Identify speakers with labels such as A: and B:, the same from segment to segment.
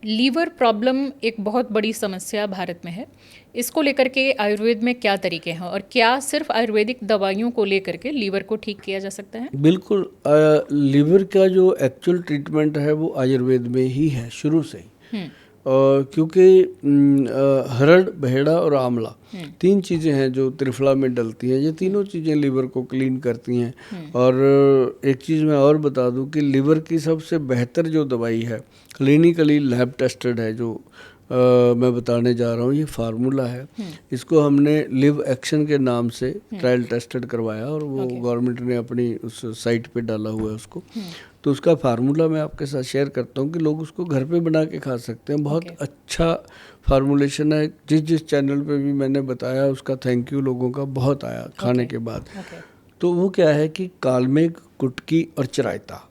A: Liver problem एक बहुत बड़ी समस्या भारत में है। इसको लेकर के आयुर्वेद में क्या तरीके हैं और क्या सिर्फ आयुर्वेदिक दवाइयों को लेकर के लीवर को ठीक किया जा सकता है?
B: बिल्कुल। लीवर का जो एक्चुअल ट्रीटमेंट है वो आयुर्वेद में ही है शुरू से ही। क्योंकि हरड़, बहेड़ा और आंवला तीन चीज़ें हैं जो त्रिफला में डलती हैं। ये तीनों चीज़ें लीवर को क्लीन करती हैं। और एक चीज़ मैं और बता दूं कि लीवर की सबसे बेहतर जो दवाई है, क्लिनिकली लैब टेस्टेड है, जो मैं बताने जा रहा हूँ, ये फार्मूला है। इसको हमने लिव एक्शन के नाम से ट्रायल टेस्टेड करवाया और वो गवर्नमेंट ने अपनी उस साइट पे डाला हुआ है उसको। तो उसका फार्मूला मैं आपके साथ शेयर करता हूँ कि लोग उसको घर पे बना के खा सकते हैं। बहुत अच्छा फार्मूलेशन है। जिस चैनल पे भी मैंने बताया उसका थैंक यू लोगों का बहुत आया खाने के बाद। तो वो क्या है कि कालमेघ, कुटकी और चिरायता,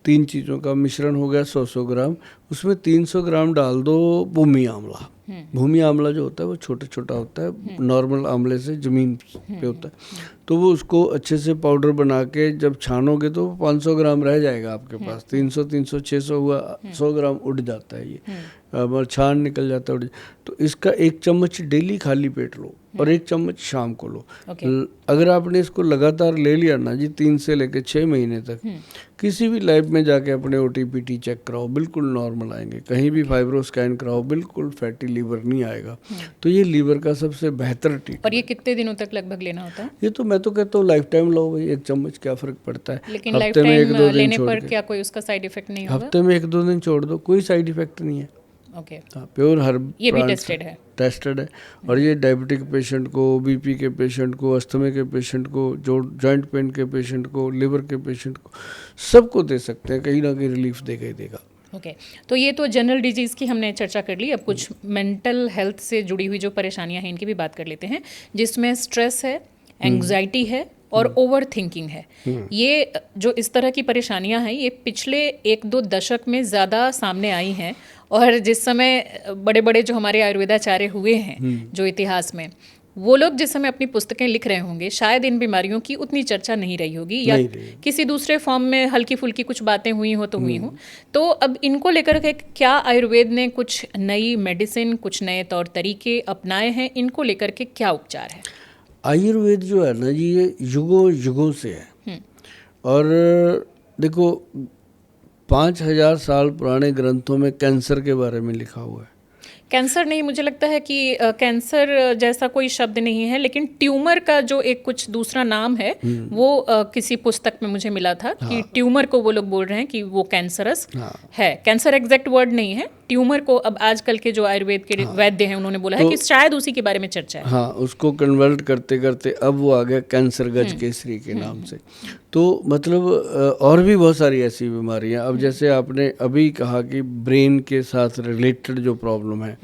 B: तीन चीज़ों का मिश्रण हो गया 100-100 ग्राम। उसमें 300 ग्राम डाल दो भूमि आंवला। भूमि आंवला जो होता है वो छोटा छोटा होता है, नॉर्मल आंवले से ज़मीन पे होता है। तो वो उसको अच्छे से पाउडर बना के जब छानोगे तो 500 ग्राम रह जाएगा आपके पास। 300 600 हुआ, 100 ग्राम उड़ जाता है ये, और छान निकल जाता है। तो इसका 1 चम्मच डेली खाली पेट लो और 1 चम्मच शाम को लो। अगर आपने इसको लगातार ले लिया ना जी, 3 से लेकर 6 महीने तक, किसी भी लैब में जाके अपने OTPT चेक कराओ, बिल्कुल नॉर्मल आएंगे। कहीं भी फाइब्रो स्कैन कराओ, बिल्कुल फैटी लीवर नहीं आएगा। तो ये लीवर का सबसे बेहतर ट्रीटमेंट।
A: और ये कितने दिनों तक लगभग लेना होता है?
B: ये तो मैं तो कहता हूँ लाइफ टाइम लो भाई, 1 चम्मच क्या फ़र्क पड़ता है।
A: लेकिन लाइफ टाइम लेने पर क्या कोई उसका साइड इफेक्ट नहीं होगा?
B: हफ्ते में 1-2 दिन छोड़ दो, कोई साइड इफेक्ट नहीं है।
A: ओके।
B: प्योर हर्ब,
A: ये भी टेस्टेड है।
B: और ये डायबिटिक पेशेंट को, BP के पेशेंट को, अस्थमे के पेशेंट को, जो जॉइंट पेन के पेशेंट को, लिवर के पेशेंट को, सबको दे सकते हैं। कहीं ना कहीं रिलीफ देगा ही देगा।
A: ओके। तो ये तो जनरल डिजीज़ की हमने चर्चा कर ली। अब कुछ मेंटल हेल्थ से जुड़ी हुई जो परेशानियां हैं इनकी भी बात कर लेते हैं, जिसमें स्ट्रेस है, एंग्जाइटी है और ओवर थिंकिंग है। ये जो इस तरह की परेशानियां हैं ये पिछले 1-2 दशक में ज़्यादा सामने आई हैं। और जिस समय बड़े बड़े जो हमारे आयुर्वेदाचार्य हुए हैं जो इतिहास में, वो लोग जिस समय अपनी पुस्तकें लिख रहे होंगे शायद इन बीमारियों की उतनी चर्चा नहीं रही होगी, या किसी दूसरे फॉर्म में हल्की फुल्की कुछ बातें हुई हो तो हुई हो। तो अब इनको लेकर के क्या आयुर्वेद ने कुछ नई मेडिसिन, कुछ नए तौर तरीके अपनाए हैं? इनको लेकर के क्या उपचार है?
B: आयुर्वेद जो है ना जी, ये युगों युगों से है। और देखो, 5000 साल पुराने ग्रंथों में कैंसर के बारे में लिखा हुआ है।
A: कैंसर नहीं, मुझे लगता है कि कैंसर जैसा कोई शब्द नहीं है, लेकिन ट्यूमर का जो एक कुछ दूसरा नाम है वो किसी पुस्तक में मुझे मिला था कि ट्यूमर को वो लोग बोल रहे हैं कि वो कैंसरस है। कैंसर एग्जैक्ट वर्ड नहीं है, ट्यूमर को अब आजकल के जो आयुर्वेद के वैद्य हैं उन्होंने बोला है कि शायद उसी के बारे में चर्चा है।
B: हाँ, उसको कन्वर्ट करते करते अब वो आ गया कैंसर गज केसरी के नाम से। तो मतलब और भी बहुत सारी ऐसी बीमारियां। अब जैसे आपने अभी कहा कि ब्रेन के साथ रिलेटेड जो प्रॉब्लम है,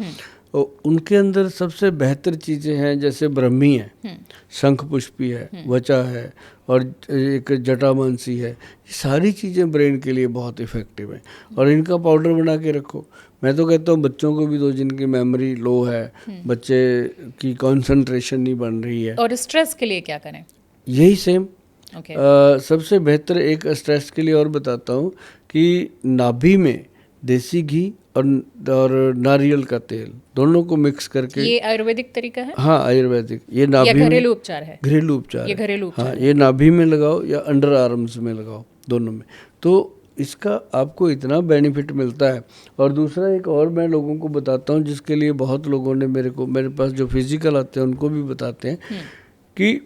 B: उनके अंदर सबसे बेहतर चीज़ें हैं, जैसे ब्रह्मी है, शंख पुष्पी है, वचा है और एक जटामांसी है। ये सारी चीज़ें ब्रेन के लिए बहुत इफ़ेक्टिव हैं और इनका पाउडर बना के रखो। मैं तो कहता हूँ बच्चों को भी दो जिनकी मेमोरी लो है, बच्चे की कंसंट्रेशन नहीं बन रही है।
A: और स्ट्रेस के लिए क्या करें?
B: यही सेम। सबसे बेहतर एक स्ट्रेस के लिए और बताता हूँ कि नाभि में देसी घी और नारियल का तेल दोनों को मिक्स करके।
A: ये आयुर्वेदिक तरीका है?
B: हाँ, आयुर्वेदिक। ये नाभि में
A: घरेलू उपचार है?
B: घरेलू उपचार।
A: ये घरेलू उपचार।
B: हाँ, ये नाभि में लगाओ या अंडर आर्म्स में लगाओ, दोनों में। तो इसका आपको इतना बेनिफिट मिलता है। और दूसरा एक और मैं लोगों को बताता हूँ, जिसके लिए बहुत लोगों ने मेरे पास जो फिजिकल आते हैं उनको भी बताते हैं कि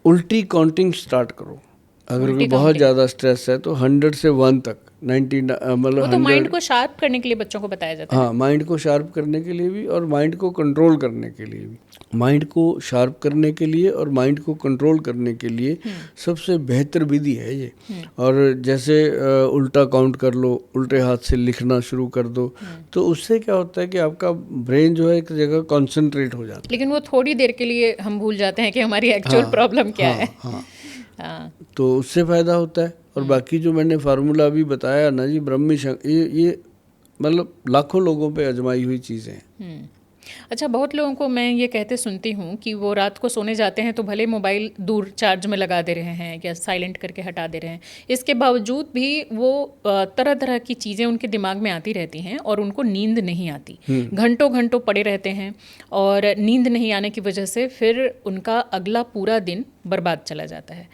B: उल्टी काउंटिंग स्टार्ट करो। अगर बहुत ज़्यादा स्ट्रेस है तो 100 से 1 तक 90, मतलब
A: तो माइंड को शार्प करने के लिए बच्चों को बताया जाता है।
B: हाँ, माइंड को शार्प करने के लिए भी और माइंड को कंट्रोल करने के लिए भी। माइंड को शार्प करने के लिए और माइंड को कंट्रोल करने के लिए सबसे बेहतर विधि है ये। और जैसे उल्टा काउंट कर लो, उल्टे हाथ से लिखना शुरू कर दो, तो उससे क्या होता है कि आपका ब्रेन जो है एक जगह कॉन्सेंट्रेट हो जाता है।
A: लेकिन वो थोड़ी देर के लिए हम भूल जाते हैं कि हमारी एक्चुअल प्रॉब्लम क्या है।
B: तो उससे फ़ायदा होता है। और बाकी जो मैंने फार्मूला अभी बताया ना जी, ब्रह्मी शंख, ये मतलब लाखों लोगों पे आजमाई हुई चीज़ें हैं।
A: अच्छा, बहुत लोगों को मैं ये कहते सुनती हूँ कि वो रात को सोने जाते हैं तो भले मोबाइल दूर चार्ज में लगा दे रहे हैं या साइलेंट करके हटा दे रहे हैं, इसके बावजूद भी वो तरह तरह की चीज़ें उनके दिमाग में आती रहती हैं और उनको नींद नहीं आती। घंटों घंटों पड़े रहते हैं और नींद नहीं आने की वजह से फिर उनका अगला पूरा दिन बर्बाद चला जाता है।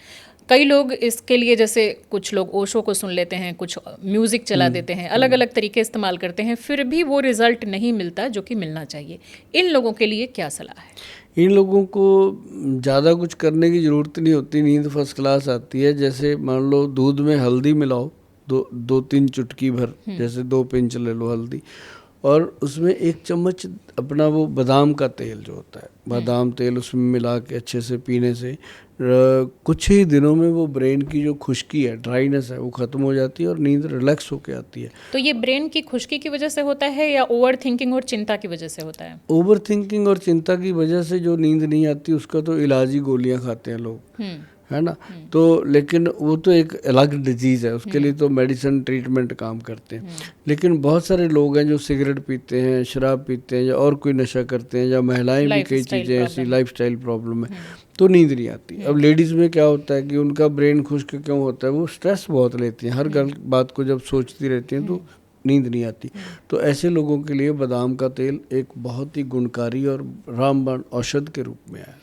A: कई लोग इसके लिए, जैसे कुछ लोग ओशो को सुन लेते हैं, कुछ म्यूज़िक चला देते हैं, अलग अलग तरीके इस्तेमाल करते हैं, फिर भी वो रिज़ल्ट नहीं मिलता जो कि मिलना चाहिए। इन लोगों के लिए क्या सलाह है?
B: इन लोगों को ज़्यादा कुछ करने की ज़रूरत नहीं होती, नींद फर्स्ट क्लास आती है। जैसे मान लो दूध में हल्दी मिलाओ, दो तीन चुटकी भर, जैसे 2 पिंच ले लो हल्दी, और उसमें 1 चम्मच अपना वो बादाम का तेल जो होता है, बादाम तेल उसमें मिला के अच्छे से पीने से कुछ ही दिनों में वो ब्रेन की जो खुश्की है, ड्राइनेस है, वो ख़त्म हो जाती है और नींद रिलैक्स होके आती है।
A: तो ये ब्रेन की खुश्की की वजह से होता है या ओवर थिंकिंग और चिंता की वजह से होता है?
B: ओवर थिंकिंग और चिंता की वजह से जो नींद नहीं आती उसका तो इलाजी गोलियां खाते हैं लोग, है ना। तो लेकिन वो तो एक अलग डिजीज़ है, उसके लिए तो मेडिसिन ट्रीटमेंट काम करते हैं। लेकिन बहुत सारे लोग हैं जो सिगरेट पीते हैं, शराब पीते हैं, या और कोई नशा करते हैं, या महिलाएं भी कई चीज़ें ऐसी लाइफस्टाइल प्रॉब्लम है, तो नींद नहीं आती। अब लेडीज़ में क्या होता है कि उनका ब्रेन खुश्क क्यों होता है, वो स्ट्रेस बहुत लेती हैं, हर बात को जब सोचती रहती हैं तो नींद नहीं आती। तो ऐसे लोगों के लिए बादाम का तेल एक बहुत ही गुणकारी और रामबाण औषध के रूप में है।